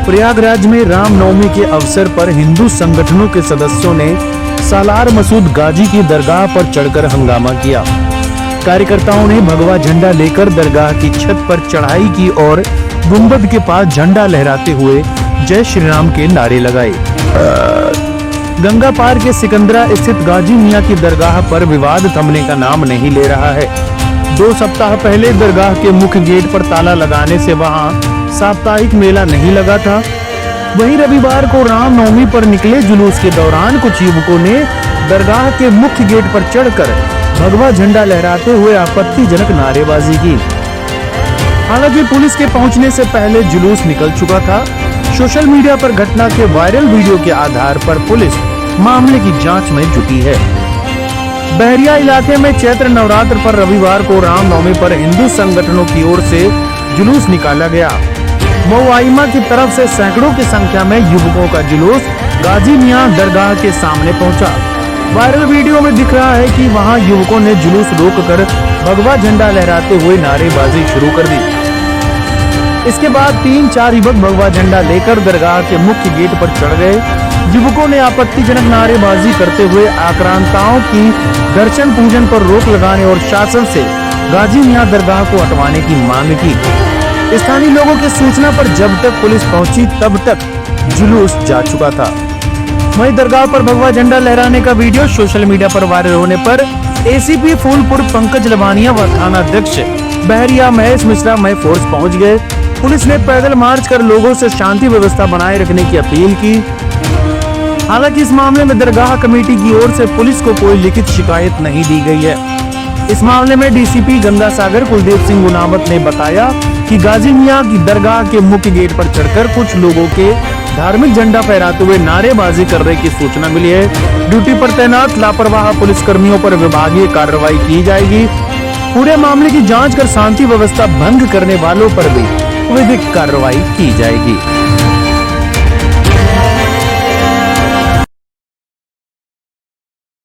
प्रयागराज में रामनवमी के अवसर पर हिंदू संगठनों के सदस्यों ने सालार मसूद गाजी की दरगाह पर चढ़कर हंगामा किया। कार्यकर्ताओं ने भगवा झंडा लेकर दरगाह की छत पर चढ़ाई की और गुंबद के पास झंडा लहराते हुए जय श्री राम के नारे लगाए। गंगा पार के सिकंदरा स्थित गाजी मियां की दरगाह पर विवाद थमने का नाम नहीं ले रहा है। 2 सप्ताह पहले दरगाह के मुख्य गेट पर ताला लगाने से वहां साप्ताहिक मेला नहीं लगा था। वहीं रविवार को रामनवमी पर निकले जुलूस के दौरान कुछ युवकों ने दरगाह के मुख्य गेट पर चढ़कर भगवा झंडा लहराते हुए आपत्तिजनक नारेबाजी की। हालांकि पुलिस के पहुंचने से पहले जुलूस निकल चुका था। सोशल मीडिया पर घटना के वायरल वीडियो के आधार पर पुलिस मामले की जांच में जुटी है। बहरिया इलाके में चैत्र नवरात्र पर रविवार को रामनवमी पर हिंदू संगठनों की ओर से जुलूस निकाला गया। मऊआइमा की तरफ से सैकड़ों की संख्या में युवकों का जुलूस गाजी मियां दरगाह के सामने पहुंचा। वायरल वीडियो में दिख रहा है कि वहां युवकों ने जुलूस रोककर भगवा झंडा लहराते हुए नारेबाजी शुरू कर दी। इसके बाद 3-4 युवक भगवा झंडा लेकर दरगाह के मुख्य गेट पर चढ़ गए। युवकों ने आपत्तिजनक नारेबाजी करते हुए आक्रांताओं की दर्शन पूजन पर रोक लगाने और शासन से गाजी मियां दरगाह को हटवाने की मांग की। स्थानीय लोगों की सूचना पर जब तक पुलिस पहुंची तब तक जुलूस जा चुका था। वहीं दरगाह पर भगवा झंडा लहराने का वीडियो सोशल मीडिया पर वायरल होने पर एसीपी फूलपुर पंकज लवानिया व थाना अध्यक्ष बहरिया महेश मिश्रा में फोर्स पहुंच गए। पुलिस ने पैदल मार्च कर लोगों से शांति व्यवस्था बनाए रखने की अपील की। हालांकि इस मामले में दरगाह कमेटी की ओर से पुलिस को कोई लिखित शिकायत नहीं दी गई है। इस मामले में डीसीपी गंगा सागर कुलदीप सिंह गुनावत ने बताया कि गाजी मियां की दरगाह के मुख्य गेट पर चढ़कर कुछ लोगों के धार्मिक झंडा फहराते हुए नारेबाजी करने की सूचना मिली है। ड्यूटी पर तैनात लापरवाह पुलिस कर्मियों पर विभागीय कार्रवाई की जाएगी। पूरे मामले की जांच कर शांति व्यवस्था भंग करने वालों पर भी विधिक कार्रवाई की जाएगी।